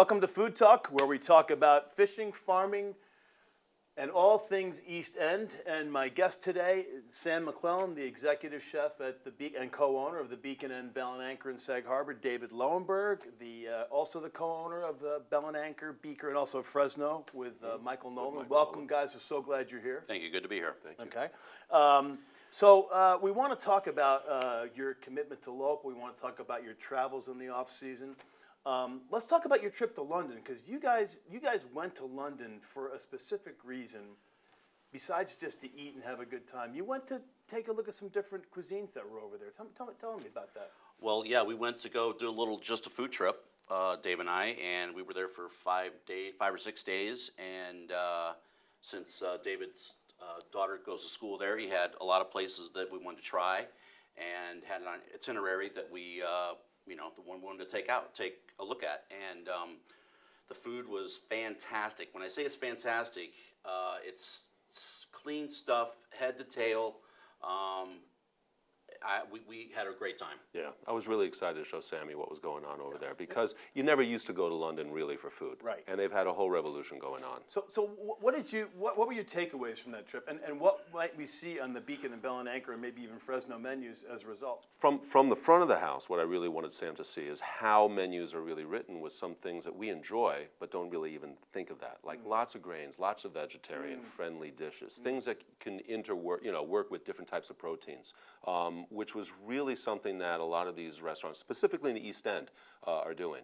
Welcome to Food Talk, where we talk about fishing, farming, and all things East End. And my guest today is Sam McCleland, the executive chef at and co-owner of the Beacon and Bell and Anchor in Sag Harbor. David Loewenberg, also the co-owner of the Bell and Anchor, Beaker, and also Fresno with Michael Nolan. Welcome, guys. We're so glad you're here. Thank you. Good to be here. Thank you. Okay. So we want to talk about your commitment to local. We want to talk about your travels in the off season. Let's talk about your trip to London, because you guys went to London for a specific reason, besides just to eat and have a good time. You went to take a look at some different cuisines that were over there. Tell me about that. Well, yeah, we went to go do just a food trip, Dave and I, and we were there for 5 or 6 days. And since David's daughter goes to school there, he had a lot of places that we wanted to try, and had an itinerary that we, the one we wanted to take a look at. And the food was fantastic. When I say it's fantastic, it's clean stuff, head to tail. We had a great time. Yeah, I was really excited to show Sammy what was going on over there, because you never used to go to London really for food. Right. And they've had a whole revolution going on. So what were your takeaways from that trip, and what might we see on the Beacon and Bell and Anchor, and maybe even Fresno menus as a result? From the front of the house, what I really wanted Sam to see is how menus are really written with some things that we enjoy, but don't really even think of that. Like lots of grains, lots of vegetarian friendly dishes, things that can work with different types of proteins, which was really something that a lot of these restaurants, specifically in the East End, are doing.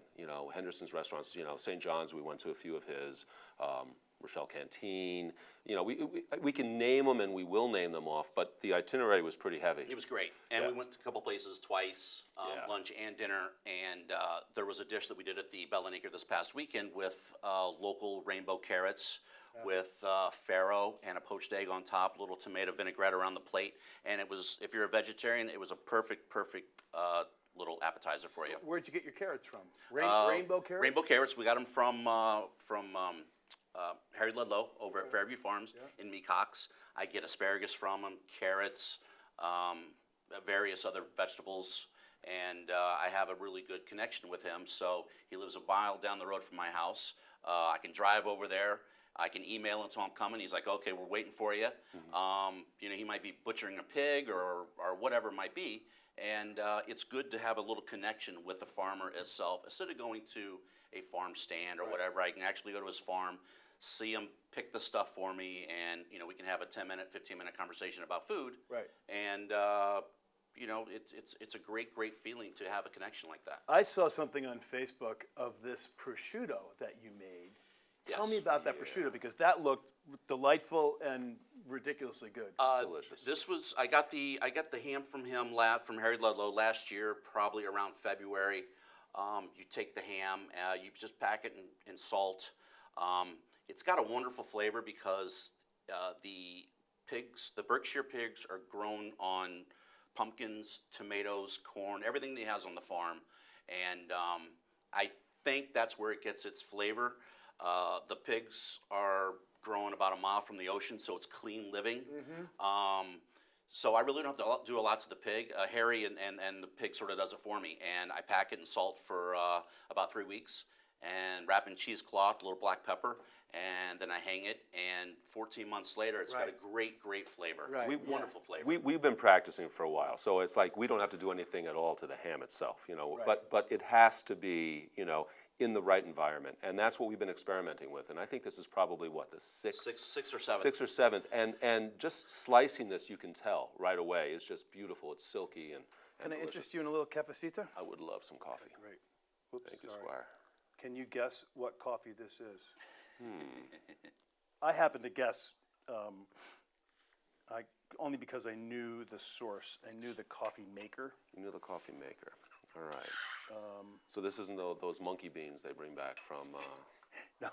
Henderson's restaurants, St. John's, we went to a few of his, Rochelle Canteen. We can name them, and we will name them off, but the itinerary was pretty heavy. It was great. And we went to a couple places twice, lunch and dinner, and there was a dish that we did at the Bell and Anchor this past weekend with local rainbow carrots, with farro and a poached egg on top, a little tomato vinaigrette around the plate. And it was, if you're a vegetarian, it was a perfect little appetizer for you. Where'd you get your carrots from? Rainbow carrots? Rainbow carrots. We got them from Harry Ludlow over at Fairview Farms in Mecox. I get asparagus from him, carrots, various other vegetables. And I have a really good connection with him. So he lives a mile down the road from my house. I can drive over there. I can email him until I'm coming. He's like, okay, we're waiting for you. He might be butchering a pig or whatever it might be. And it's good to have a little connection with the farmer itself. Instead of going to a farm stand or whatever, I can actually go to his farm, see him pick the stuff for me, and we can have a 10-minute, 15-minute conversation about food. Right. And it's a great feeling to have a connection like that. I saw something on Facebook of this prosciutto that you made. Tell me about that prosciutto, because that looked delightful and ridiculously good. Delicious. I got the ham from him from Harry Ludlow last year, probably around February. You take the ham, you just pack it in salt. It's got a wonderful flavor because the Berkshire pigs are grown on pumpkins, tomatoes, corn, everything that he has on the farm, and I think that's where it gets its flavor. The pigs are grown about a mile from the ocean, so it's clean living. So I really don't have to do a lot to the pig. Harry and the pig sort of does it for me, and I pack it in salt for about 3 weeks, and wrap in cheesecloth, a little black pepper, and then I hang it, and 14 months later, it's got a great flavor. Wonderful flavor. We've been practicing for a while, so it's like we don't have to do anything at all to the ham itself, but it has to be, in the right environment, and that's what we've been experimenting with. And I think this is probably the sixth or seventh, and just slicing this, you can tell right away. It's just beautiful. It's silky and Can I interest you in a little cafecita? I would love some coffee. Okay, great. Oops, Thank you, sorry. Squire. Can you guess what coffee this is? I happen to guess, only because I knew the source. I knew the coffee maker. You knew the coffee maker. All right. So this isn't those monkey beans they bring back from... No,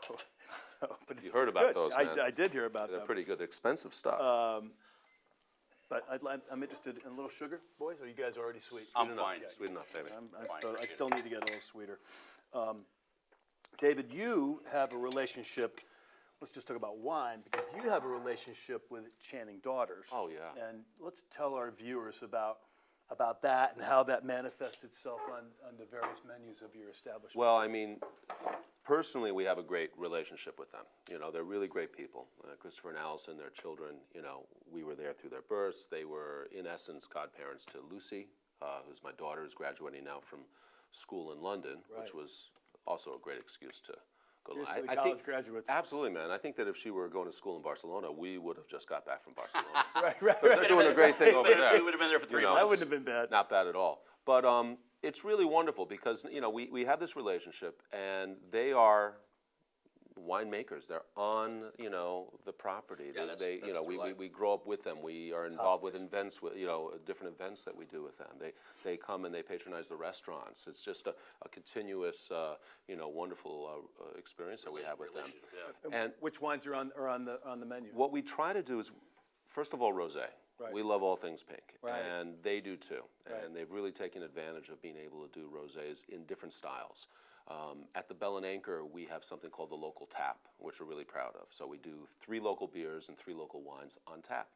but it's You heard about good. those, man. I did hear about them. They're pretty good. They're expensive stuff. But I'm interested in a little sugar, boys. Or are you guys already sweet? I'm fine. Sweet enough, baby. I still need to get a little sweeter. David, you have a relationship. Let's just talk about wine, because you have a relationship with Channing Daughters. Oh, yeah. And let's tell our viewers about about that and how that manifests itself on the various menus of your establishment. Well, I mean, personally, we have a great relationship with them. You know, they're really great people. Christopher and Allison, their children, you know, we were there through their births. They were, in essence, godparents to Lucy, who's my daughter, who's graduating now from school in London, which was also a great excuse to go. Here's to the college graduates. Absolutely, man. I think that if she were going to school in Barcelona, we would have just got back from Barcelona. Right. They're doing a great thing over there. We would have been there for 3 months. That wouldn't have been bad. Not bad at all. But it's really wonderful because, you know, we have this relationship, and they are winemakers. They're on, you know, the property. Yeah, They, that's you know, their life. we grow up with them. We are involved with events, with, you know, different events that we do with them. They come and they patronize the restaurants. It's just a continuous, you know, wonderful experience that we have with them. Yeah. And Which wines are on the menu? what we try to do is, first of all, rosé. Right. We love all things pink, Right. and they do too. Right. And they've really taken advantage of being able to do rosés in different styles. At the Bell and Anchor, we have something called the local tap, which we're really proud of. So we do 3 local beers and 3 local wines on tap.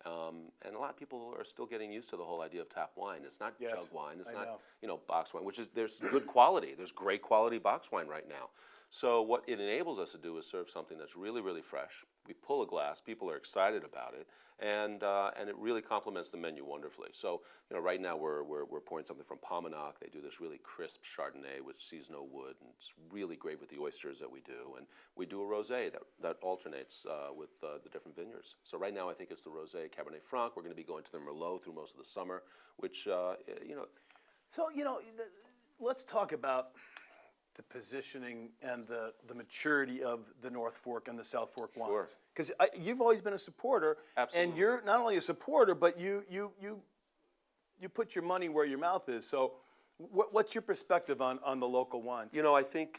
And a lot of people are still getting used to the whole idea of tap wine. It's not Yes, jug wine. It's I not, know. you know, box wine, which is, there's good quality. There's great quality box wine right now. So what it enables us to do is serve something that's really, really fresh. We pull a glass, people are excited about it, and it really complements the menu wonderfully. So, you know, right now we're pouring something from Pominock. They do this really crisp Chardonnay with seasonal wood, and it's really great with the oysters that we do. And we do a rosé that alternates with the different vineyards. So right now I think it's the rosé Cabernet Franc. We're going to be going to the Merlot through most of the summer, which, you know. So, you know, let's talk about the positioning and the maturity of the North Fork and the South Fork wines. Sure. Because you've always been a supporter. Absolutely. And you're not only a supporter, but you put your money where your mouth is. So what's your perspective on the local wines? You know, I think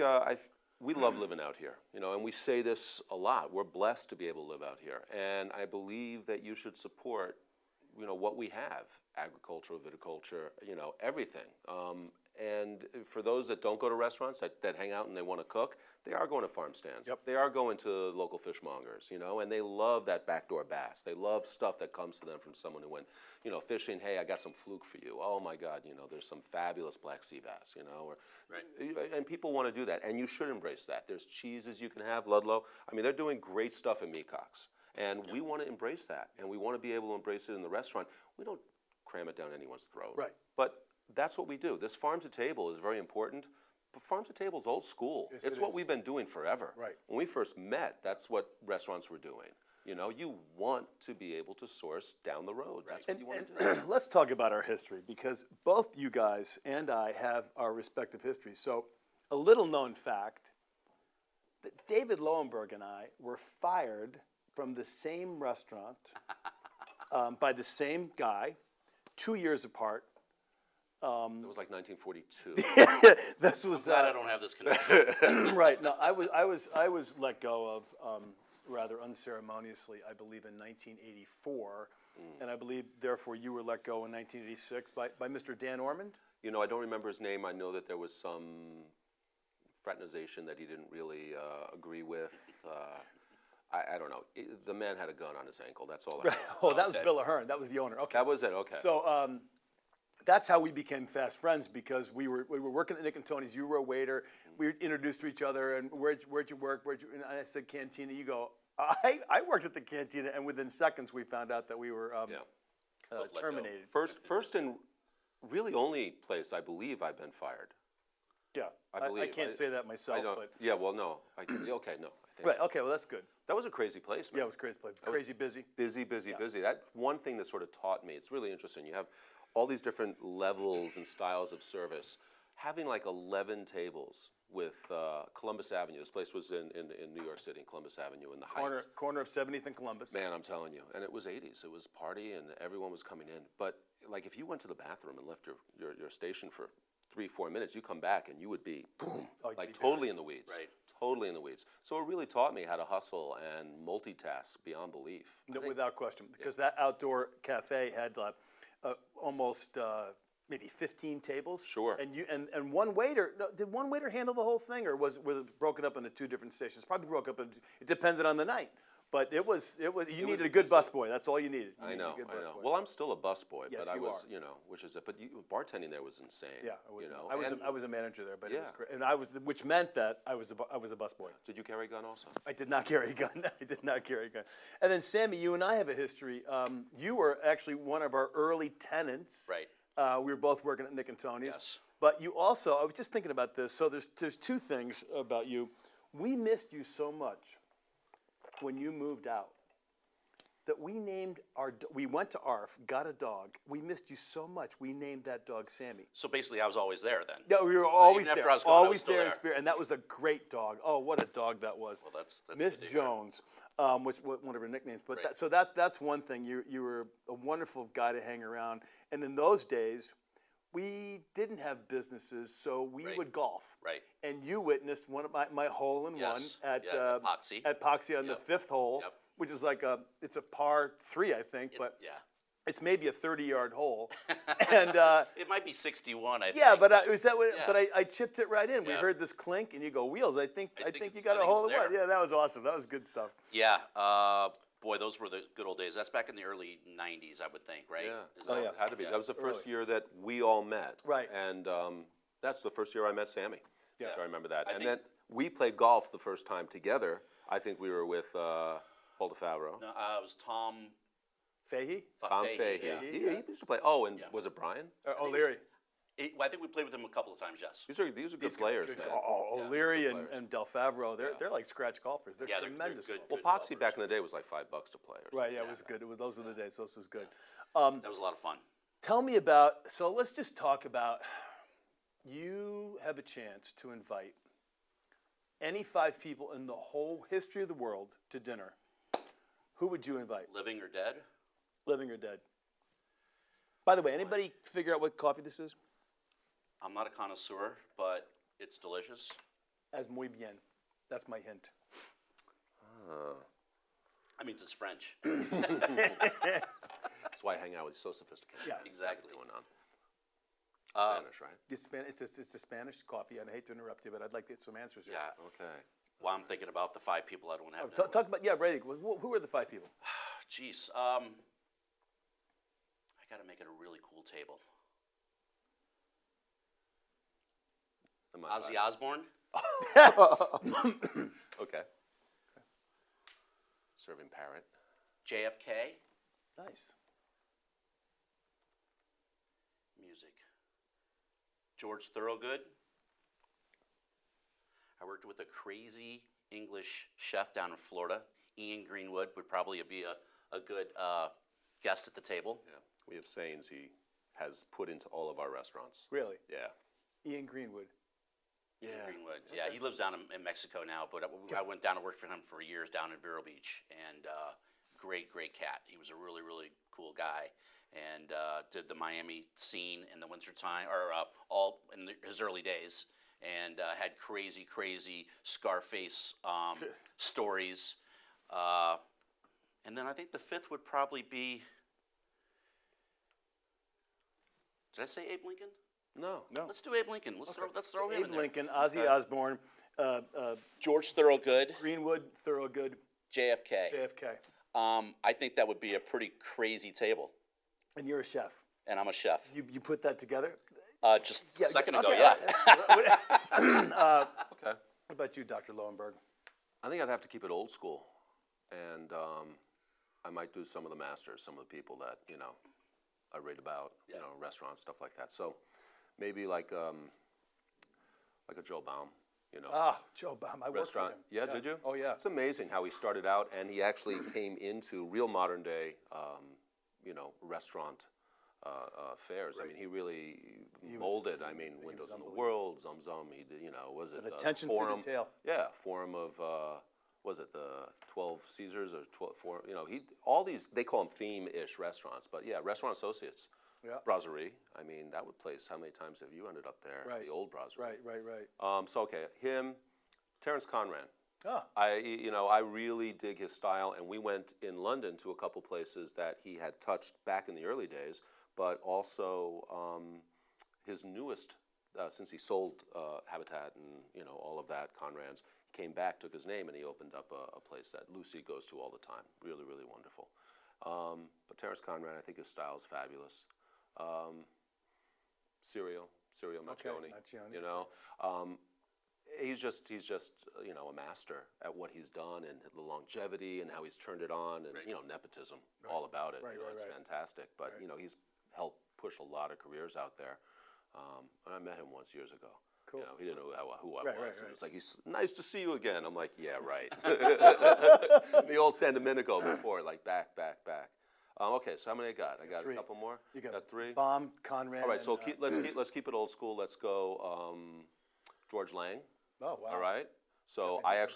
we love living out here, you know, and we say this a lot. We're blessed to be able to live out here. And I believe that you should support, you know, what we have, agriculture, viticulture, you know, everything. And for those that don't go to restaurants, that hang out and they want to cook, they are going to farm stands. Yep. They are going to local fishmongers, you know, and they love that backdoor bass. They love stuff that comes to them from someone who went, you know, fishing. Hey, I got some fluke for you. Oh my God, you know, there's some fabulous black sea bass, you know. Right. And people want to do that, and you should embrace that. There's cheeses you can have, Ludlow. I mean, they're doing great stuff in Meacox, and we want to embrace that, and we want to be able to embrace it in the restaurant. We don't cram it down anyone's throat. Right. But that's what we do. This farm to table is very important, but farm to table is old school. Yes, it's it what is. we've been doing forever. Right. When we first met, that's what restaurants were doing. You know, you want to be able to source down the road. That's what you want to do. Let's talk about our history, because both you guys and I have our respective histories. So a little known fact, that David Loewenberg and I were fired from the same restaurant by the same guy, 2 years apart. It was like 1942. This was Glad I don't have this connection. right. No, I was let go of rather unceremoniously, I believe, in 1984, and I believe therefore you were let go in 1986 by Mr. Dan Ormond. You know, I don't remember his name. I know that there was some fraternization that he didn't really agree with. I don't know. The man had a gun on his ankle. That's all I know. Oh, that was Bill Ahern. That was the owner. Okay. That was it. Okay. So that's how we became fast friends, because we were working at Nick and Tony's. You were a waiter. We were introduced to each other, and where'd you work? And I said Cantina. You go, I worked at the Cantina, and within seconds we found out that we were terminated. First and really only place I believe I've been fired. Yeah, I believe. I can't say that myself, I don't, but yeah, well, no. Okay, no. I think right. Okay, well that's good. that was a crazy place, man. Yeah, it was crazy place. Crazy busy. Busy. That's one thing that sort of taught me. It's really interesting. You have all these different levels and styles of service. Having like 11 tables with Columbus Avenue. This place was in New York City, Columbus Avenue, in the Heights. Corner of 70th and Columbus. Man, I'm telling you. And it was 80s. It was party and everyone was coming in. But like if you went to the bathroom and left your station for 3-4 minutes, you come back and you would be, boom, Oh, like you'd be totally in the weeds. Right. Totally in the weeds. So it really taught me how to hustle and multitask beyond belief. No, without question, because that outdoor cafe had almost maybe 15 tables. Sure. And one waiter. Did one waiter handle the whole thing, or was it broken up into 2 different stations? Probably broke up. It depended on the night. But it was, you was needed a good busboy. That's all you needed. You I needed know, a good I know. busboy. Well, I'm still a busboy, Yes, but I you was, are. which is it. But bartending there was insane. Yeah, it was, you know. I was a manager there, but it was Yeah. great. And I was, which meant that I was a busboy. Did you carry a gun also? I did not carry a gun. I did not carry a gun. And then, Sammy, you and I have a history. You were actually one of our early tenants. Right. We were both working at Nick and Tony's. Yes. But you also, I was just thinking about this. So there's two things about you. We missed you so much when you moved out that we named we went to ARF, got a dog. We missed you so much. We named that dog Sammy. So basically, I was always there then. Yeah, we were always Even after there. I was gone, I was Always still there in there. spirit. And that was a great dog. Oh, what a dog that was. Well, that's Miss good to hear. Jones, which one of her nicknames. But Right. that's one thing. You were a wonderful guy to hang around. And in those days, we didn't have businesses, so we Right. would golf. Right. And you witnessed one of my hole in Yes. one at Yeah, at Poxy. at Poxy on the Yep. fifth hole, Yep. which is like it's a par 3, I think, but Yeah. it's maybe a 30-yard hole. And It might be 61. I yeah, think, but was that what? Yeah. But I chipped it right in. We Yeah. heard this clink, and you go, Wheels. I think you it's- got I a think hole it's in one. there. Yeah, that was awesome. That was good stuff. Yeah. Boy, those were the good old days. That's back in the early 90s, I would think, right? Yeah. Is Oh, that- yeah. It had to be. Yeah. That was the first Early. year that we all met. Right. And that's the first year I met Sammy. Yeah. So I remember that. I And think- then we played golf the first time together. I think we were with Paul DeFavro. No, it was Tom Fahey? Tom Fahey, Fahey. yeah. He used to play. Oh, and Yeah. was it Brian? O'Leary. I think we played with him a couple of times, yes. These are good players, man. O'Leary Good and, players. and Del Favro, they're, Yeah. they're like scratch golfers. They're Yeah, they're tremendous good. golfers. Well, Good Poxy golfers. back in the day was like $5 to play. Or Right, yeah, it Yeah. was good. Those were the days. Those was good. That was a lot of fun. Tell me about, so let's just talk about, you have a chance to invite any 5 people in the whole history of the world to dinner. Who would you invite, Living or dead? living or dead? By the way, anybody figure out what coffee this is? I'm not a connoisseur, but it's delicious. As muy bien. That's my hint. I mean, it's French. That's why I hang out with so sophisticated. Yeah. Exactly. Going on. Spanish, right? It's a Spanish coffee, and I hate to interrupt you, but I'd like to get some answers here. Yeah. Okay. Well, I'm thinking about the 5 people I don't have. Talk about, yeah, Brady, who are the 5 people? Jeez. I got to make it a really cool table. Am I Ozzy right? Osbourne. Okay. Serving parrot. JFK. Nice. Music. George Thorogood. I worked with a crazy English chef down in Florida. Ian Greenwood would probably be a good guest at the table. Yeah. We have sayings he has put into all of our restaurants. Really? Yeah. Ian Greenwood. Ian Greenwood. Yeah, he lives down in Mexico now, but I went down to work for him for years down in Vero Beach, and great cat. He was a really, really cool guy, and did the Miami scene in the wintertime, or all in his early days, and had crazy Scarface stories. And then I think the 5th would probably be, did I say Abe Lincoln? No. Let's do Abe Lincoln. Let's throw him in Abe there. Lincoln, Ozzy Osbourne, George Thorogood, Greenwood, Thorogood, JFK. JFK. I think that would be a pretty crazy table, And you're a chef. and I'm a chef. You put that together? Just a second ago, okay, yeah. Okay. What about you, Dr. Loewenberg? I think I'd have to keep it old school, and I might do some of the masters, some of the people that I read about, restaurants, stuff like that. So maybe like a Joe Baum, Joe Baum. I worked for restaurant. him. Yeah, did you? Oh, yeah. It's amazing how he started out, and he actually came into real modern day, restaurant fairs. I mean, he really molded. I mean, Windows in the World, Zum Zum. He did, was it An attention to Forum? detail. Yeah, Forum of. Was it the 12 Caesars or 12 Forum? All these, they call them theme-ish restaurants, but yeah, Restaurant Associates. Yeah. Brasserie. I mean, that would place. How many times have you ended up there? Right. The old Brasserie. Right. So okay, him, Terence Conran. Oh, I really dig his style, and we went in London to a couple places that he had touched back in the early days, but also his newest since he sold Habitat and all of that, Conrad's, he came back, took his name, and he opened up a place that Lucy goes to all the time. Really, really wonderful. But Terrence Conrad, I think his style is fabulous. Serial Macchione, Macchione. he's just a master at what he's done and the longevity and how he's turned it on and nepotism, all about it. It's fantastic. But he's helped push a lot of careers out there. And I met him once years ago. Cool. He didn't know who I was. And it's like, he's nice to see you again. I'm like, yeah, right. The old San Domenico before, like back. Okay, so how many I got? I got 3. a couple more. You got three. Bomb, Conrad. All right, so and, let's keep it old school. Let's go George Lang. Oh wow. All right. So yep,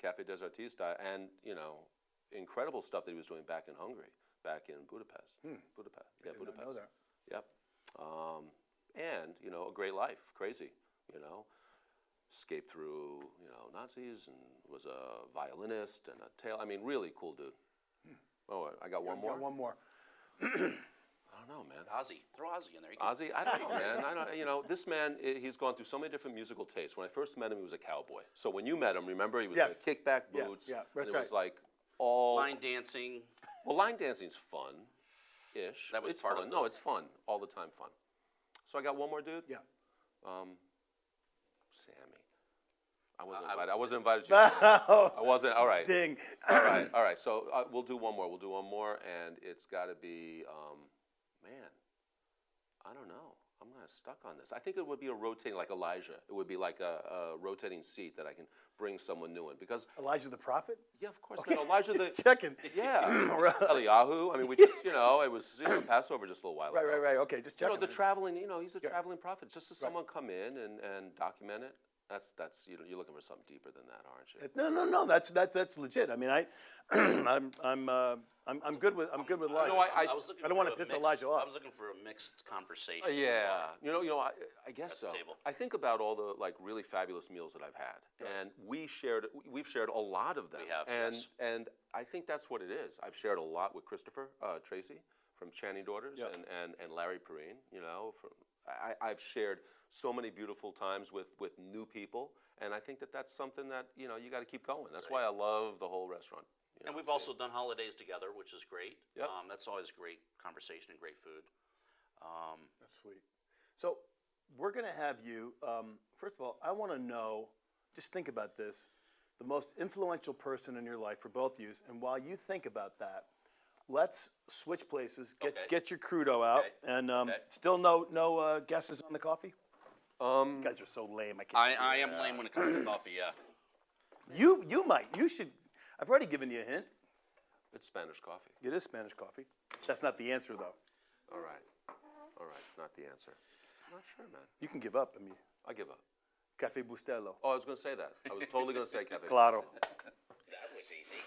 Cafe des Artistes, and incredible stuff that he was doing back in Hungary, back in Budapest. Budapest. Yeah, I did not Budapest. know that. Yep. And a great life, crazy. Escaped through Nazis and was a violinist and a tail. I mean, really cool dude. Oh, I got one more. Got one more. I don't know, man. Ozzy. Throw Ozzy in there. Ozzy, I don't know, man. I don't. This man, he's gone through so many different musical tastes. When I first met him, he was a cowboy. So when you met him, remember, he was Yes. like kickback boots. Yeah, and that's it was right. like all. Line dancing. Well, line dancing's fun-ish. That was it's part fun. of it. No, it's fun. All the time fun. So I got one more dude. Yeah. Sammy. I I- wasn't invited to. I wasn't. All right. Sing. All right. So we'll do one more. And it's got to be, man. I don't know. I'm kind of stuck on this. I think it would be a rotating, like Elijah. It would be like a rotating seat that I can bring someone new in because. Elijah the prophet. Yeah, of course. Man, Elijah the. Just checking. Yeah. Eliyahu. I mean, we just, it was Passover just a little while ago. Right. Okay, just checking. The traveling. He's a traveling prophet. Just to someone come in and document it. That's you're looking for something deeper than that, aren't you? No. That's legit. I mean, I'm good with Elijah. No, I was looking I don't for want to a piss mixed- Elijah off. I was looking for a mixed conversation. Yeah, I guess At the so. table. I think about all the really fabulous meals that I've had, and we've shared a lot of them. We have, and yes. and I think that's what it is. I've shared a lot with Christopher Tracy from Channing Daughters, Yep. and Larry Perrine. I've shared so many beautiful times with new people, and I think that's something that you got to keep going. That's why I love the whole restaurant. And we've also done holidays together, which is great. Yep. That's always great conversation and great food. That's sweet. So we're going to have you, first of all, I want to know, just think about this, the most influential person in your life for both of you. And while you think about that, let's switch places, get your crudo out, and still no guesses on the coffee? You guys are so lame. I am lame when it comes to coffee, yeah. You should, I've already given you a hint. It's Spanish coffee. It is Spanish coffee. That's not the answer, though. All right, it's not the answer. I'm not sure, man. You can give up. I mean, I give up. Cafe Bustelo. Oh, I was going to say that. I was totally going to say Cafe. Claro.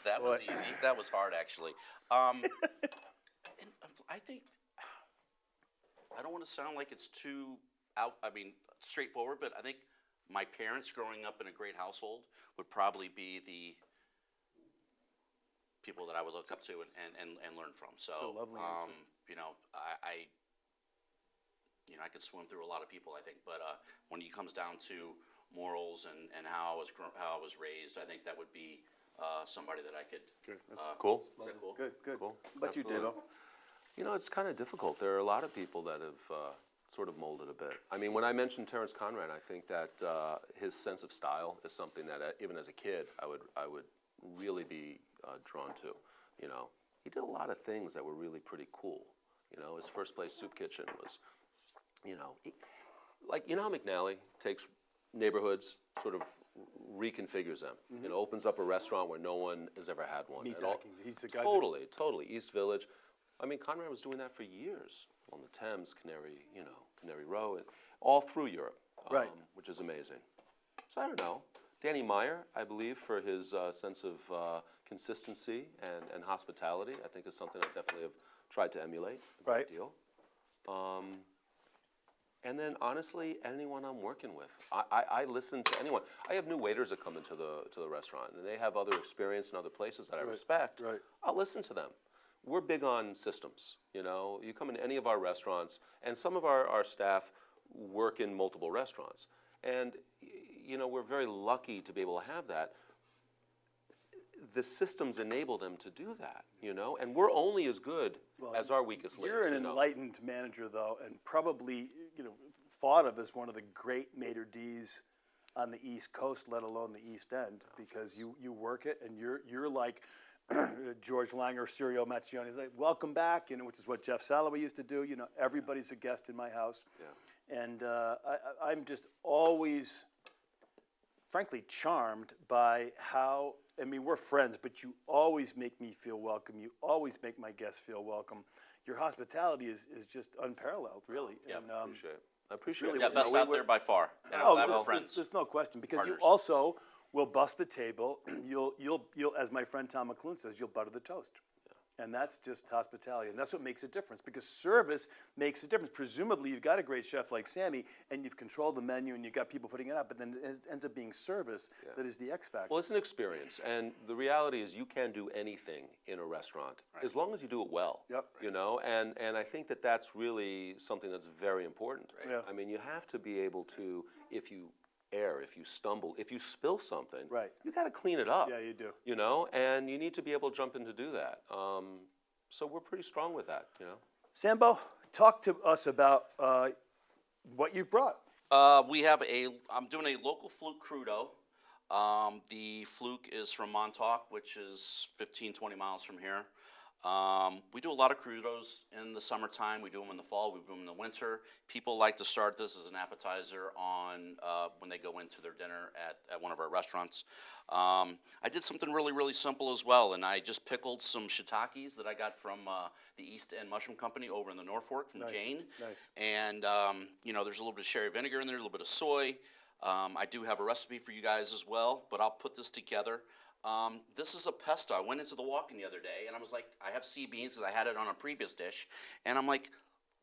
That was easy. That was hard, actually. And I think, I don't want to sound like it's too straightforward, but I think my parents growing up in a great household would probably be the people that I would look up to and learn from. So, That's a lovely answer. I could swim through a lot of people, I think, but when it comes down to morals and how I was raised, I think that would be somebody that I could. Good. That's Cool. Is that cool? Good. Cool. But you did, Absolutely. It's kind of difficult. There are a lot of people that have sort of molded a bit. I mean, when I mentioned Terrence Conrad, I think that his sense of style is something that even as a kid, I would really be drawn to. He did a lot of things that were really pretty cool. His first place soup kitchen was, how McNally takes neighborhoods, sort of reconfigures them. Opens up a restaurant where no one has ever had one. Meatpacking. He's the guy. Totally. East Village. I mean, Conrad was doing that for years on the Thames, Canary Row, and all through Europe, Right. which is amazing. So I don't know. Danny Meyer, I believe, for his sense of consistency and hospitality, I think is something I definitely have tried to emulate a great Right. deal. And then, honestly, anyone I'm working with, I listen to anyone. I have new waiters that come into the restaurant, and they have other experience in other places that I respect. Right. I'll listen to them. We're big on systems. You come into any of our restaurants, and some of our staff work in multiple restaurants. And, you know, we're very lucky to be able to have that. The systems enable them to do that, you know, and we're only as good as our weakest links. You're an you know? enlightened manager, though, and probably, you know, thought of as one of the great maitre d's on the East Coast, let alone the East End, because you work it, and you're like George Langer, Sirio Macchione. He's like, welcome back, you know, which is what Jeff Salloway used to do. You know, everybody's a guest in my house. Yeah. And I'm just always, frankly, charmed by how, I mean, we're friends, but you always make me feel welcome. You always make my guests feel welcome. Your hospitality is just unparalleled, really. Yeah, And, Appreciate it. I appreciate really it. Yeah, what- best out there by far. And Oh, we're there's, friends. there's no question, because Partners. you also will bust the table. You'll, as my friend Tom McCleland says, you'll butter the toast. And that's just hospitality, and that's what makes a difference, because service makes a difference. Presumably, you've got a great chef like Sammy, and you've controlled the menu, and you've got people putting it up, but then it ends up being service that is the X factor. Well, it's an experience, and the reality is you can do anything in a restaurant as long as you do it well. Yep. You know, and I think that that's really something that's very important. Yeah. I mean, you have to be able to, if you err, if you stumble, if you spill something, Right. you got to clean it up. Yeah, you do. You know, and you need to be able to jump in to do that. So we're pretty strong with that. You know. Sambo, talk to us about what you brought. I'm doing a local fluke crudo. The fluke is from Montauk, which is 15, 20 miles from here. We do a lot of crudos in the summertime. We do them in the fall. We do them in the winter. People like to start this as an appetizer on when they go into their dinner at one of our restaurants. I did something really, really simple as well, and I just pickled some shiitakes that I got from the East End Mushroom Company over in the North Fork from Jane. Nice. And, you know, there's a little bit of sherry vinegar in there, a little bit of soy. I do have a recipe for you guys as well, but I'll put this together. This is a pesto. I went into the walk-in the other day, and I was like, I have sea beans because I had it on a previous dish, and I'm like,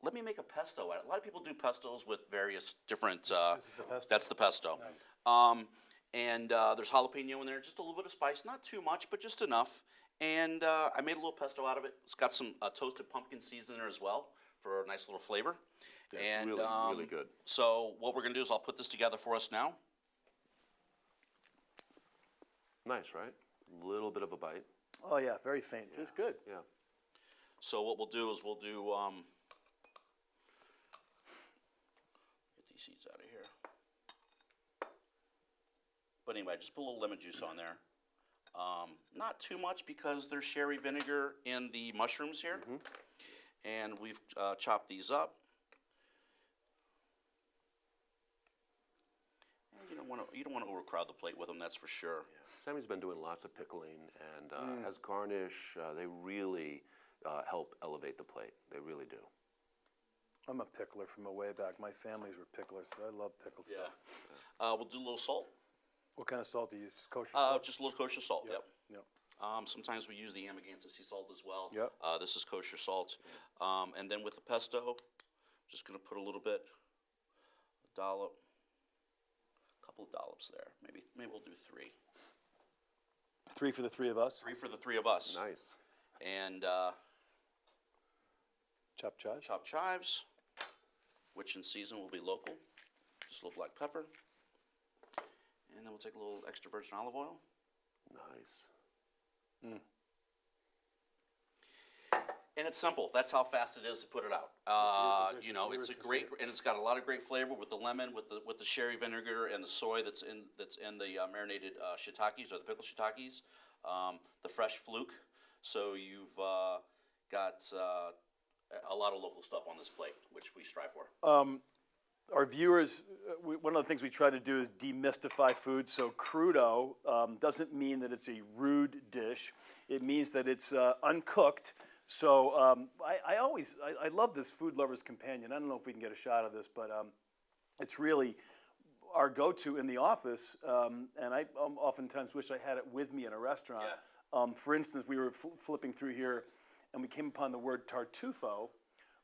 let me make a pesto out of it. A lot of people do pestos with various different, This is the pesto? that's the pesto. Nice. And there's jalapeno in there, just a little bit of spice, not too much, but just enough. And I made a little pesto out of it. It's got some toasted pumpkin seeds in there as well for a nice little flavor. It's and really, really good. So what we're gonna do is I'll put this together for us now. Nice, right? A little bit of a bite. Oh, yeah, very faint. It's good. Yeah. So what we'll do is we'll do, get these seeds out of here. But anyway, just put a little lemon juice on there. Not too much because there's sherry vinegar in the mushrooms here. And we've chopped these up. And you don't want to overcrowd the plate with them, that's for sure. Sammy's been doing lots of pickling, and as garnish, they really help elevate the plate. They really do. I'm a pickler from a way back. My families were picklers, so I love pickled Yeah. stuff. We'll do a little salt. What kind of salt do you use? Just kosher salt? Just a little kosher salt, yep. Yep. Sometimes we use the Amagansett sea salt as well. Yep. This is kosher salt. And then with the pesto, just going to put a little bit, a dollop, a couple of dollops there. Maybe we'll do 3. 3 for the 3 of us. 3 for the 3 of us. Nice. And Chopped chives. chopped chives, which in season will be local. Just a little black pepper. And then we'll take a little extra virgin olive oil. Nice. And it's simple. That's how fast it is to put it out. You know, it's a great, and it's got a lot of great flavor with the lemon, with the sherry vinegar, and the soy that's in the marinated shiitakes or the pickled shiitakes, the fresh fluke. So you've got a lot of local stuff on this plate, which we strive for. Our viewers, one of the things we try to do is demystify food. So crudo doesn't mean that it's a rude dish. It means that it's uncooked. So I love this Food Lover's Companion. I don't know if we can get a shot of this, but it's really our go-to in the office. And I oftentimes wish I had it with me in a restaurant. Yeah. For instance, we were flipping through here, and we came upon the word tartufo,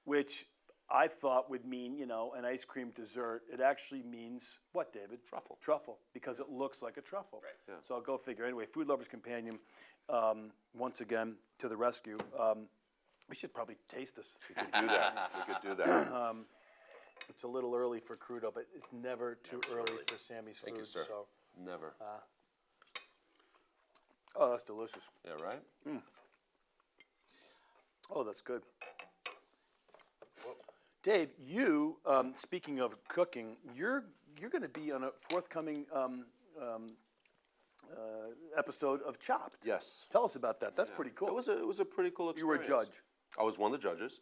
which I thought would mean, you know, an ice cream dessert. It actually means what, David? Truffle. Truffle, because it looks like a truffle. Right. Yeah. So I'll go figure. Anyway, Food Lover's Companion, once again, to the rescue. We should probably taste this. We could do that. We could do that. It's a little early for crudo, but it's never too early for Sammy's Thank food. you, sir. So, Never. oh, that's delicious. Yeah, right? Oh, that's good. Dave, you speaking of cooking, you're going to be on a forthcoming episode of Chopped. Yes. Tell us about that. That's pretty cool. It was a pretty cool You were a experience. judge. I was one of the judges.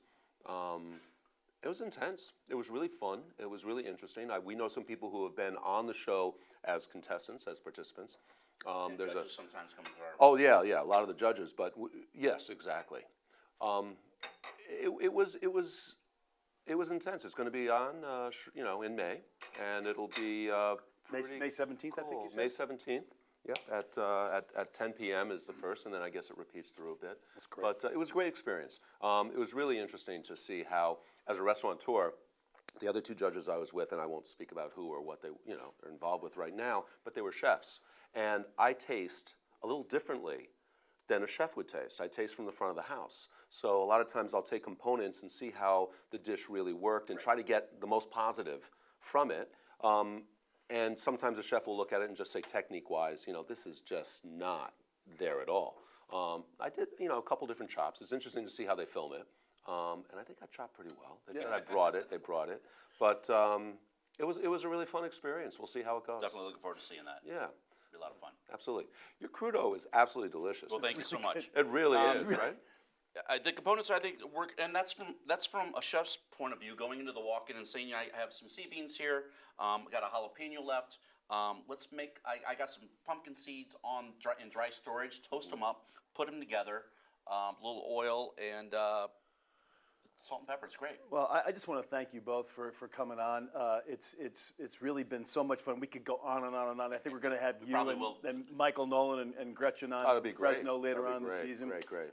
It was intense. It was really fun. It was really interesting. We know some people who have been on the show as contestants, as participants. There's Judges sometimes come to our. Oh yeah, a lot of the judges, but yes, exactly. It was intense. It's going to be on, in May, and it'll be pretty May 17th, I think cool. you said? May 17th. Yep, at 10 p.m. is the first, and then I guess it repeats through a bit. That's great. But it was a great experience. It was really interesting to see how, as a restaurateur, the other two judges I was with, and I won't speak about who or what they are involved with right now, but they were chefs, and I taste a little differently than a chef would taste. I taste from the front of the house. So a lot of times I'll take components and see how the dish really worked and try to get the most positive from it. And sometimes a chef will look at it and just say, technique-wise, this is just not there at all. I did, a couple different chops. It's interesting to see how they film it. And I think I chopped pretty well. They said they brought it. But it was a really fun experience. We'll see how it goes. Definitely looking forward to seeing that. Yeah. Be a lot of fun. Absolutely. Your crudo is absolutely delicious. Well, thank you so much. It really is, right? The components I think work, and that's from a chef's point of view. Going into the walk-in and saying, I have some sea beans here. I got a jalapeno left. Let's make. I got some pumpkin seeds in dry storage. Toast them up, put them together. A little oil and salt and pepper. It's great. Well, I just want to thank you both for coming on. It's really been so much fun. We could go on and on and on. I think we're going to have you and Michael Nolan and Gretchen on That'd be from Fresno great. later That'd on be this great. season. Great.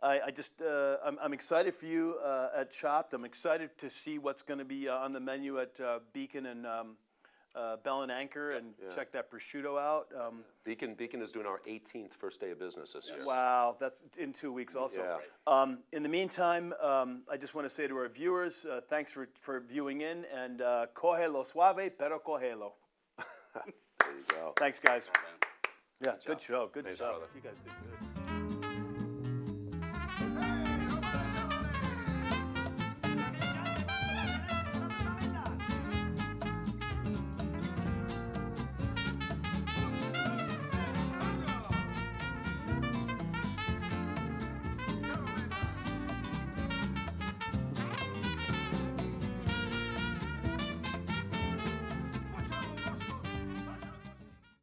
I'm excited for you at Chopped. I'm excited to see what's going to be on the menu at Beacon and Bell and Anchor, and check that prosciutto out. Beacon is doing our 18th first day of business this year. Wow, that's in 2 weeks also. Yeah. In the meantime, I just want to say to our viewers, thanks for viewing in, and cógelo suave, pero cógelo. There you go. Thanks, guys. Man. Yeah, good show. Good Thanks, stuff. brother. You guys did good.